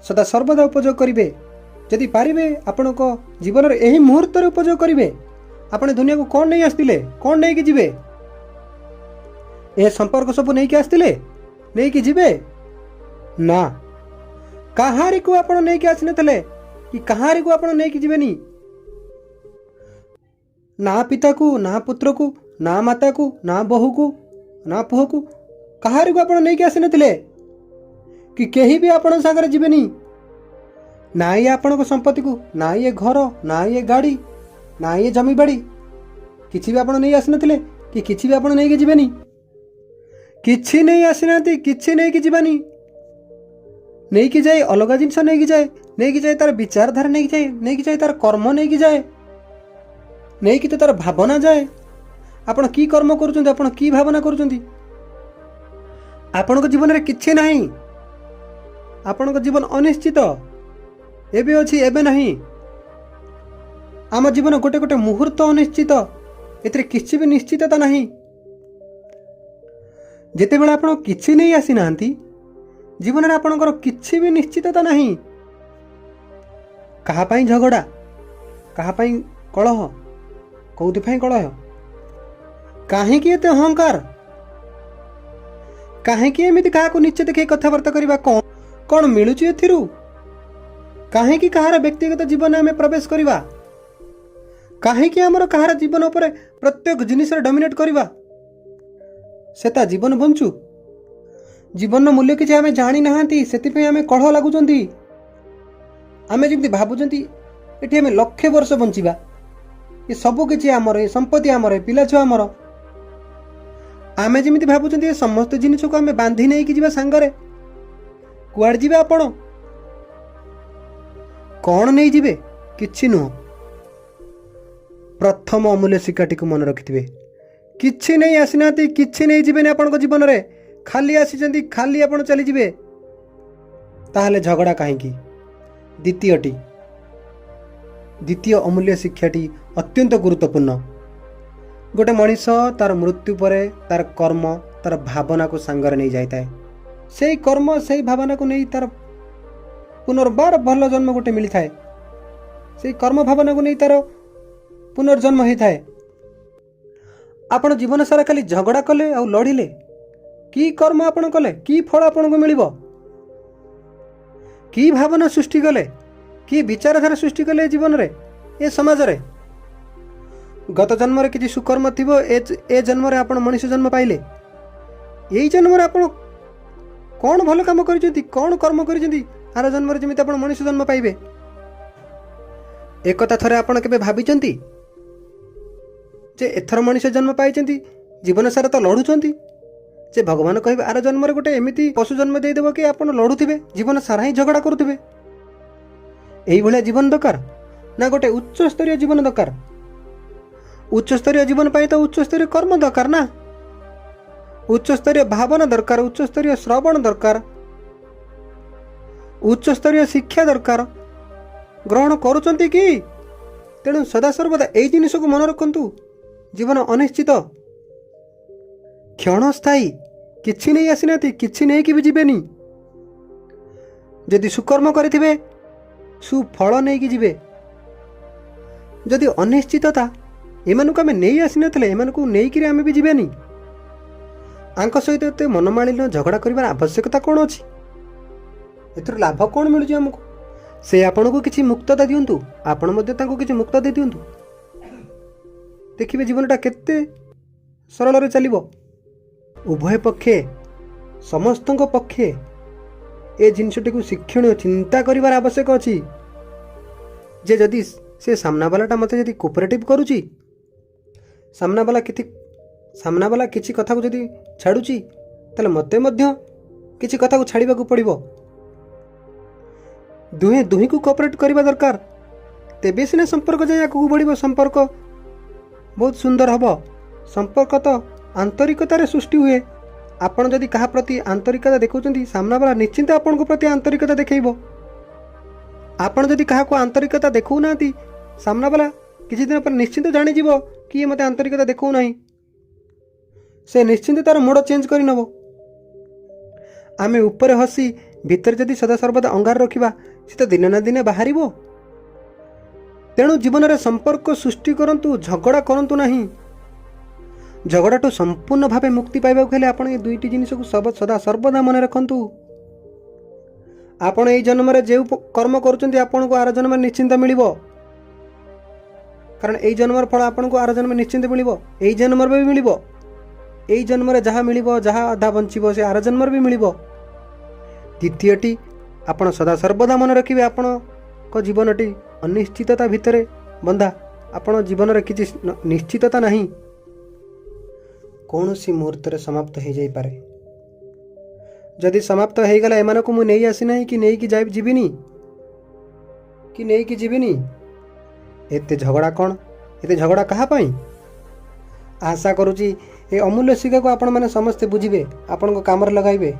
सदा सर्वदा उपयोग करेंगे। जदि पारे आपण जीवन यही मुहूर्त उपयोग करेंगे। आपण दुनिया को कौन नहीं आसते, कौन नहीं कि जीवे, ए संपर्क सब नहीं कि आसते नहीं कि जीवे ना। कहारी को आपण नहीं कि आसी नथिले कि कहारी को आपण नहीं कि जीवेनी। ना पिता को, ना पुत्र को, ना माता को, ना बहू को, ना पुह को, कहारी को आपण नहीं कि आसी नथिले कि केही भी आपण सागर जीवेनी। ना ये आपण संपत्ति को, ना ये घर, ना ये गाड़ी, ना ये जमी बाड़ी किसी भी आपण नहीं आसी नथिले कि किसी भी आपण नहीं कि जीवेनी। किछि नहीं आसी नाती, किछि नहीं कि जीवानी। नहीं कि जाए अलग जिनस नहीं कि जाए, नहीं कि जाए तार विचारधारा नहीं कि जाए, नहीं कि जाए तार कर्म नहीं कि जाए, नहीं कि तार भावना जाए। आपण की कर्म करूछंती, आपण की भावना करूछंती। आपण जीवन रे किछि नहीं। आपण जीवन अनिश्चित, एबे अछि एबे नहीं। आम जीवन गोटे गोटे मुहूर्त अनिश्चित, एतरे किछि भी निश्चितता नहीं। जेते बेला आपण किछि नहीं आसी नांती, जीवन रे आपणकर किछि भी निश्चितता नहीं। कहा पई झगड़ा, कहा पई कलह, कोउथि पई कलह, काहे कि एते अहंकार, काहे कि एमिति काहा को नीचे देखै कथावार्ता करबा, कोन मिलुची एथिरु, काहे कि कहार व्यक्तिगत जीवन में प्रवेश करबा, काहे कि हमर कहार जीवन ऊपर प्रत्येक जिनिस रे डोमिनेट करबा। सेता जीवन बंचु, जीवन मूल्य किसी आम जानी नहांती, सेतिपई आम कलह लागुचंती। आम जमी भावुचंती एठी आम लक्षे वर्ष बंचिबा, ये सबु किछि आमर, ये संपत्ति आमर, पिला छुआ आमर। आम जमी भावुचंती ये समस्त जिनिस को आम बांधी नहीं कि जीवा सांगरे। कुआड़ जीवे आपण, कौन नहीं जीवे, किछि नुह। प्रथम अमूल्य शिक्षाटी को मन रखिथिबे, किछि नहीं आसीनाती, किछि नहीं जीवेनी आपण जीवन रे, खाली आसीचंती, खाली आपण चली जीवे। ताहले झगड़ा काहेकि। द्वितीय अमूल्य शिक्षाटी अत्यंत गुरुत्वपूर्ण। गोटे मनीष तार मृत्यु परे तार कर्म, तार भावना को सांगरे नहीं जाए। से कर्म, से भावना को नहीं तार पुनर्बार भल जन्म गोटे मिली थाए। से कर्म भावना को नहीं तार पुनर्जन्म होता है। आपण जीवन सारा खाली झगड़ा कले और लड़िले, की कर्म आपण कले, की फल आपण को मिलिबो, की भावना सृष्टि कले, की विचारधारा सृष्टि कले जीवन रे, ए समाज रे। गत जन्म रे किछि सुकर्म थिबो, ए जन्म रे आपण मनुष्य जन्म पाइले। एई जन्म रे आपण कोन भल काम करिसेंती, कोन कर्म करिसेंती, आर जन्म रे जेमिति आपण मनुष्य जन्म पाइबे। एकता थरे आपण केबे भाबिचंती जे एथर मनुष्य जन्म पाइचंती, जीवन सारा तो लड़ुचंती, जे भगवान कहे आर जन्म गोटे एमती पशु जन्म देदेव कि आप लड़ुवे, जीवन सारा ही झगड़ा करुवे। यही भाया जीवन दरकार ना गोटे उच्च स्तरीय जीवन दरकार। उच्च स्तरीय जीवन पाई तो उच्च स्तरीय कर्म दरकार ना, उच्च स्तरीय भावना दरकार, उच्च स्तरीय श्रवण दरकार, उच्च स्तरीय शिक्षा दरकार। ग्रहण करुचंती कि? तेणु सदा सर्वदा यही जिनिस को मन रखंतु। जीवन अनिश्चित, क्षणस्थायी, किछि नहीं आसीना, किछि नहीं कि भी जीवेनी। जदि सुकर्म करिथिबे सुफल नहीं कि जीवे। जदि अनिश्चितता एमानकु आमे नहीं आसी नथिले, एमानकु नहीं कि आमे भी जीवेनी। आंक सहित एते मनमालिन्य झगड़ा करिबार आवश्यकता कोन अछि? एथर लाभ कोन मिलुछि हमकु? से आपनको किछि मुक्तता दियंतु, आपण मध्ये तांको किछि मुक्तता दे दियंतु, देखिबे जीवनटा केते सरल रे चलिबो। उभय पक्षे, समस्तक पक्षे ए जिनसटी को शिक्षण चिंता करिवार आवश्यक अछि। जे जदि से सामना वालाटा मते जदि कोऑपरेटिव करूची, सामना वाला किछि कथा को जदि छाडुची, तले मते मध्य किछि कथा को छाड़ीबा को पड़िबो। दुहे को कोऑपरेट करिबा दरकार, तेबे सिना संपर्क जाय आगु बढ़िबो। संपर्क बहुत सुंदर हबो। संपर्क तो आंतरिकतार सृष्टि हुए। आपण जदि कहा प्रति आंतरिकता देखौचंती, सामना वाला निश्चिंत आपण को प्रति आंतरिकता देखैबो। आपण जदि कहा को आंतरिकता देखौ नाती, सामना वाला किछि दिन पर निश्चिंत जानि जीवो कि ये मते आंतरिकता देखौ नाही। से निश्चिंत तार मोड चेंज करि नबो। आमे ऊपर हसी ଭିତରେ ଯଦି ସଦାସର୍ବଦା ଅଙ୍ଗାର ରଖିବା ସେ ତ ଦିନେ ନା ଦିନେ ବାହାରିବ। ତେଣୁ ଜୀବନରେ ସମ୍ପର୍କ ସୃଷ୍ଟି କରନ୍ତୁ, ଝଗଡ଼ା କରନ୍ତୁ ନାହିଁ। ଝଗଡ଼ାଠୁ ସମ୍ପୂର୍ଣ୍ଣ ଭାବେ ମୁକ୍ତି ପାଇବାକୁ ହେଲେ ଆପଣ ଏ ଦୁଇଟି ଜିନିଷକୁ ସଦା ସର୍ବଦା ମନେ ରଖନ୍ତୁ। ଆପଣ ଏଇ ଜନ୍ମରେ ଯେଉଁ କର୍ମ କରୁଛନ୍ତି ଆପଣଙ୍କୁ ଆର ଜନ୍ମରେ ନିଶ୍ଚିନ୍ତ ମିଳିବ। କାରଣ ଏଇ ଜନ୍ମର ଫଳ ଆପଣଙ୍କୁ ଆର ଜନ୍ମରେ ନିଶ୍ଚିନ୍ତ ମିଳିବ, ଏଇ ଜନ୍ମରେ ବି ମିଳିବ। ଏଇ ଜନ୍ମରେ ଯାହା ମିଳିବ, ଯାହା ଅଧା ବଞ୍ଚିବ, ସେ ଆର ଜନ୍ମରେ ବି ମିଳିବ। ଦ୍ୱିତୀୟଟି, ଆପଣ ସଦାସର୍ବଦା ମନେ ରଖିବେ ଆପଣଙ୍କ ଜୀବନଟି ଅନିଶ୍ଚିତତା ଭିତରେ ବନ୍ଧା। ଆପଣ ଜୀବନରେ କିଛି ନିଶ୍ଚିତତା ନାହିଁ, କୌଣସି ମୁହୂର୍ତ୍ତରେ ସମାପ୍ତ ହୋଇଯାଇପାରେ। ଯଦି ସମାପ୍ତ ହୋଇଗଲା, ଏମାନଙ୍କୁ ମୁଁ ନେଇ ଆସିନାହିଁ କି ନେଇକି ଯିବିନି। ଏତେ ଝଗଡ଼ା କ'ଣ? ଏତେ ଝଗଡ଼ା କାହା ପାଇଁ? ଆଶା କରୁଛି ଏ ଅମୂଲ୍ୟ ଶିକ୍ଷାକୁ ଆପଣମାନେ ସମସ୍ତେ ବୁଝିବେ, ଆପଣଙ୍କ କାମରେ ଲଗାଇବେ।